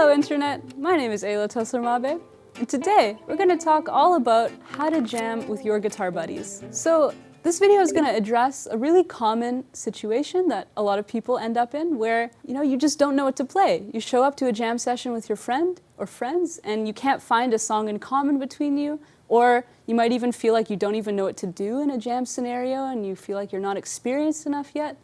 Hello Internet, my name is Ayla Tosler-Mabe, and today we're going to talk all about how to jam with your guitar buddies. So this video is going to address a really common situation that a lot of people end up in where, you just don't know what to play. You show up to a jam session with your friend or friends and you can't find a song in common between you, or you might even feel like you don't even know what to do in a jam scenario and you feel like you're not experienced enough yet.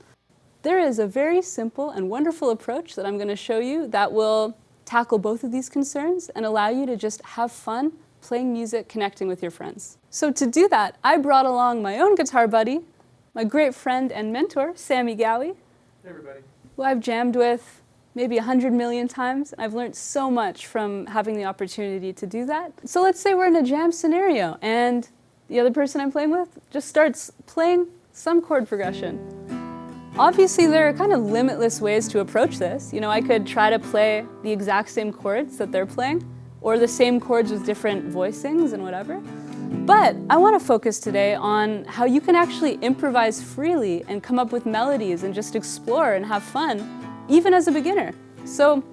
There is a very simple and wonderful approach that I'm going to show you that will tackle both of these concerns and allow you to just have fun playing music, connecting with your friends. So to do that, I brought along my own guitar buddy, my great friend and mentor, Sammy Gowie. Hey everybody. Who I've jammed with maybe 100 million times. I've learned so much from having the opportunity to do that. So let's say we're in a jam scenario and the other person I'm playing with just starts playing some chord progression. Obviously, there are kind of limitless ways to approach this. I could try to play the exact same chords that they're playing, or the same chords with different voicings and whatever. But I want to focus today on how you can actually improvise freely and come up with melodies and just explore and have fun, even as a beginner. So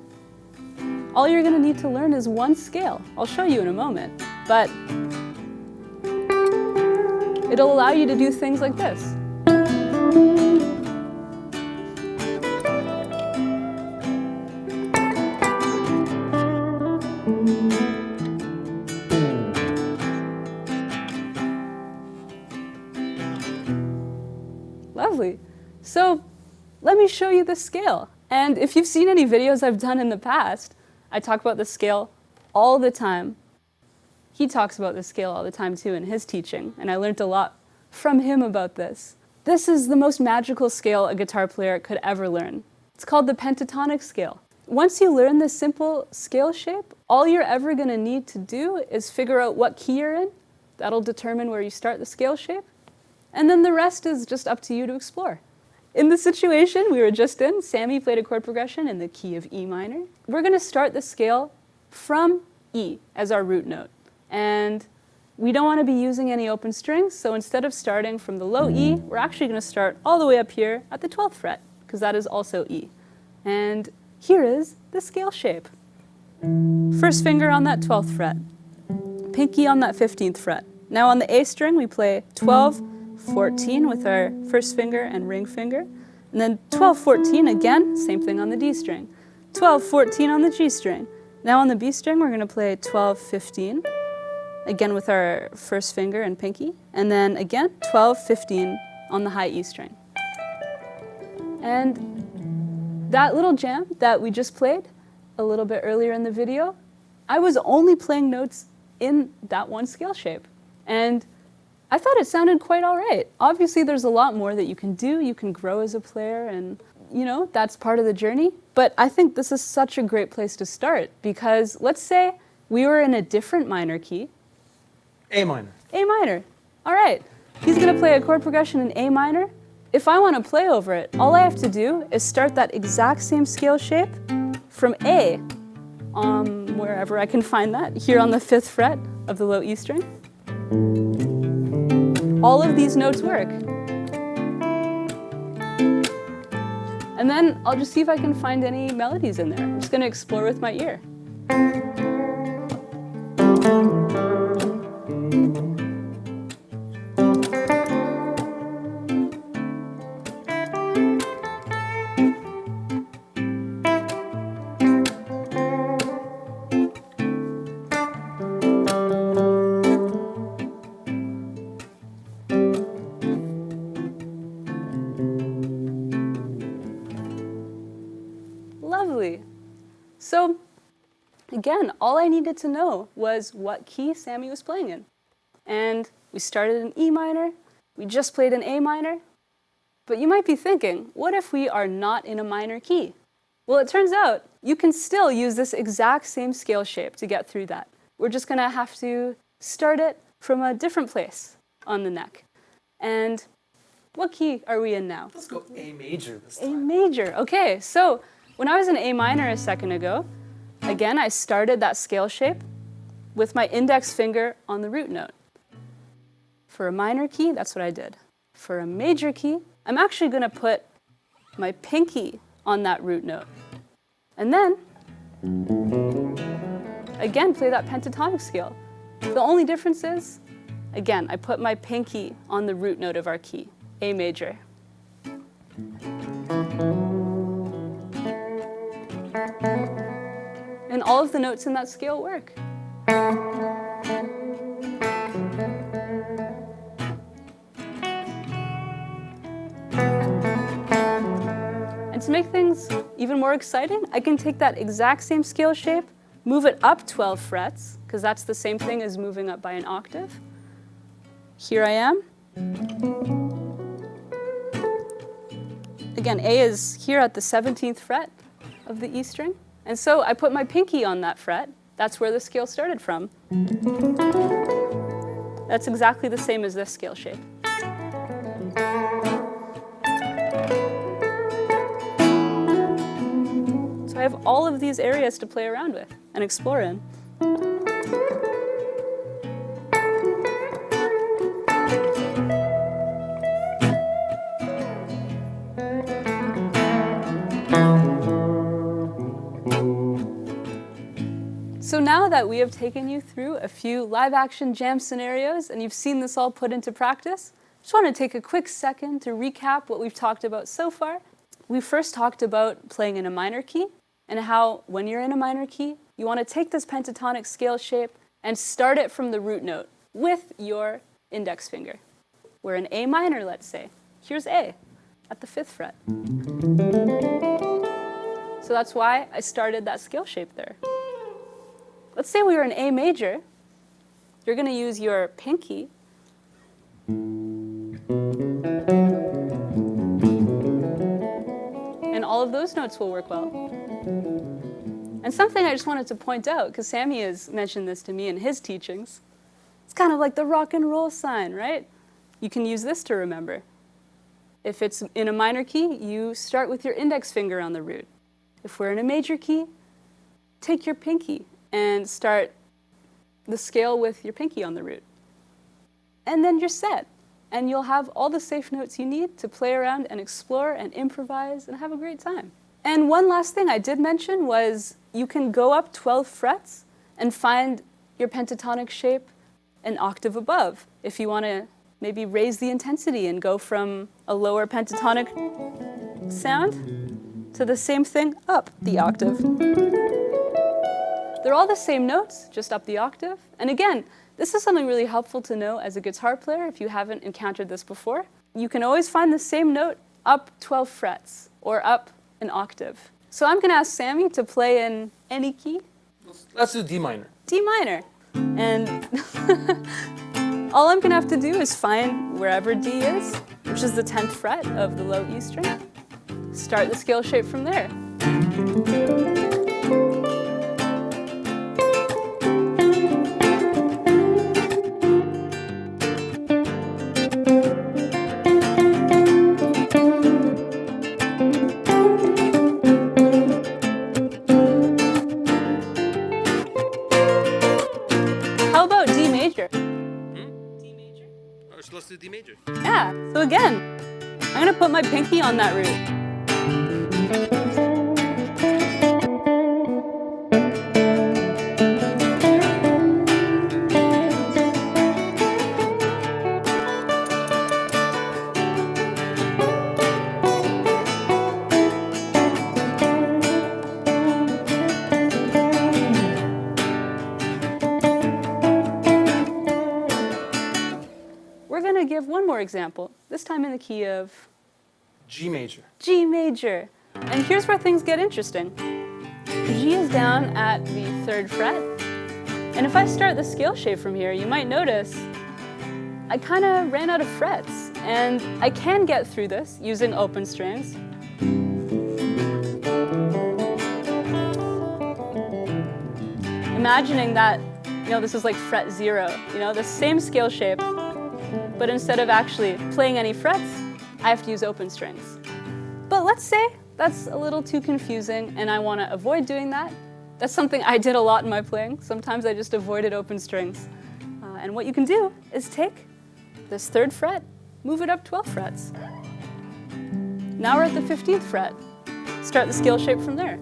all you're going to need to learn is one scale. I'll show you in a moment. But it'll allow you to do things like this. Lovely. So let me show you the scale. And if you've seen any videos I've done in the past, I talk about the scale all the time. He talks about the scale all the time too in his teaching, and I learned a lot from him about this. This is the most magical scale a guitar player could ever learn. It's called the pentatonic scale. Once you learn this simple scale shape, all you're ever going to need to do is figure out what key you're in. That'll determine where you start the scale shape. And then the rest is just up to you to explore. In the situation we were just in, Sammy played a chord progression in the key of E minor. We're going to start the scale from E as our root note. And we don't want to be using any open strings, so instead of starting from the low E, we're actually going to start all the way up here at the 12th fret, because that is also E. And here is the scale shape. First finger on that 12th fret, pinky on that 15th fret. Now on the A string we play 12, 14 with our first finger and ring finger, and then 12, 14 again, same thing on the D string. 12, 14 on the G string. Now on the B string we're going to play 12, 15, again with our first finger and pinky, and then again 12, 15 on the high E string. And that little jam that we just played a little bit earlier in the video, I was only playing notes in that one scale shape. And I thought it sounded quite all right. Obviously, there's a lot more that you can do. You can grow as a player, and that's part of the journey. But I think this is such a great place to start, because let's say we were in a different minor key. A minor. A minor. All right. He's going to play a chord progression in A minor. If I want to play over it, all I have to do is start that exact same scale shape from A, wherever I can find that, here on the 5th fret of the low E string. All of these notes work. And then I'll just see if I can find any melodies in there. I'm just going to explore with my ear. Lovely. So again, all I needed to know was what key Sammy was playing in. And we started in E minor, we just played in A minor. But you might be thinking, what if we are not in a minor key? Well, it turns out you can still use this exact same scale shape to get through that. We're just going to have to start it from a different place on the neck. And what key are we in now? Let's go A major this time. A major. Okay, so when I was in A minor a second ago, again, I started that scale shape with my index finger on the root note. For a minor key, that's what I did. For a major key, I'm actually going to put my pinky on that root note. And then again, play that pentatonic scale. The only difference is, again, I put my pinky on the root note of our key, A major. And all of the notes in that scale work. And to make things even more exciting, I can take that exact same scale shape, move it up 12 frets, because that's the same thing as moving up by an octave. Here I am. Again, A is here at the 17th fret of the E string. And so I put my pinky on that fret. That's where the scale started from. That's exactly the same as this scale shape. So I have all of these areas to play around with and explore in. So now that we have taken you through a few live action jam scenarios and you've seen this all put into practice, I just want to take a quick second to recap what we've talked about so far. We first talked about playing in a minor key and how when you're in a minor key, you want to take this pentatonic scale shape and start it from the root note with your index finger. We're in A minor, let's say. Here's A at the 5th fret. So that's why I started that scale shape there. Let's say we were in A major. You're going to use your pinky and all of those notes will work well. And something I just wanted to point out, because Sammy has mentioned this to me in his teachings, it's kind of like the rock and roll sign, right? You can use this to remember. If it's in a minor key, you start with your index finger on the root. If we're in a major key, take your pinky and start the scale with your pinky on the root. And then you're set. And you'll have all the safe notes you need to play around and explore and improvise and have a great time. And one last thing I did mention was you can go up 12 frets and find your pentatonic shape an octave above. If you want to maybe raise the intensity and go from a lower pentatonic sound to the same thing up the octave. They're all the same notes, just up the octave. And again, this is something really helpful to know as a guitar player if you haven't encountered this before. You can always find the same note up 12 frets or up an octave. So I'm going to ask Sammy to play in any key. Let's do D minor. D minor. And all I'm going to have to do is find wherever D is, which is the 10th fret of the low E string. Start the scale shape from there. How about D major? D major? Oh, so let's do D major. Yeah, so again, I'm going to put my pinky on that root. We're going to give one more example, this time in the key of G major. G major. And here's where things get interesting. G is down at the 3rd fret. And if I start the scale shape from here, you might notice I kind of ran out of frets. And I can get through this using open strings. Imagining that, this is like fret 0, the same scale shape, but instead of actually playing any frets, I have to use open strings. But let's say that's a little too confusing and I want to avoid doing that. That's something I did a lot in my playing. Sometimes I just avoided open strings. And what you can do is take this 3rd fret, move it up 12 frets. Now we're at the 15th fret. Start the scale shape from there.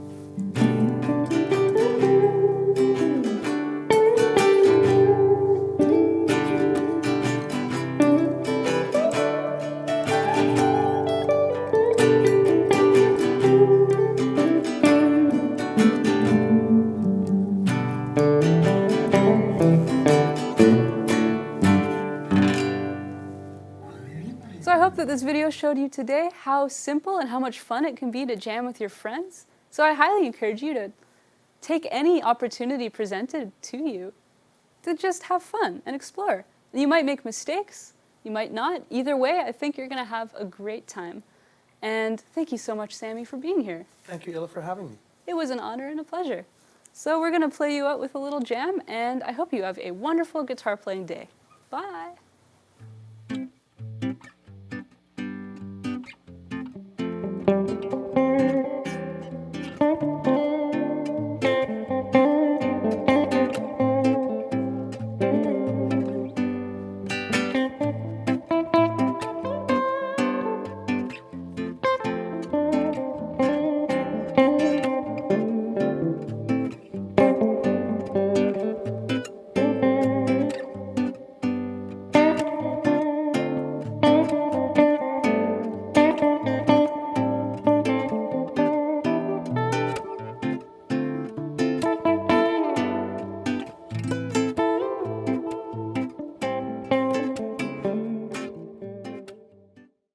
this video showed you today how simple and how much fun it can be to jam with your friends. So I highly encourage you to take any opportunity presented to you to just have fun and explore. You might make mistakes, you might not. Either way, I think you're going to have a great time. And thank you so much, Sammy, for being here. Thank you, Ella, for having me. It was an honor and a pleasure. So we're going to play you out with a little jam, and I hope you have a wonderful guitar playing day. Bye.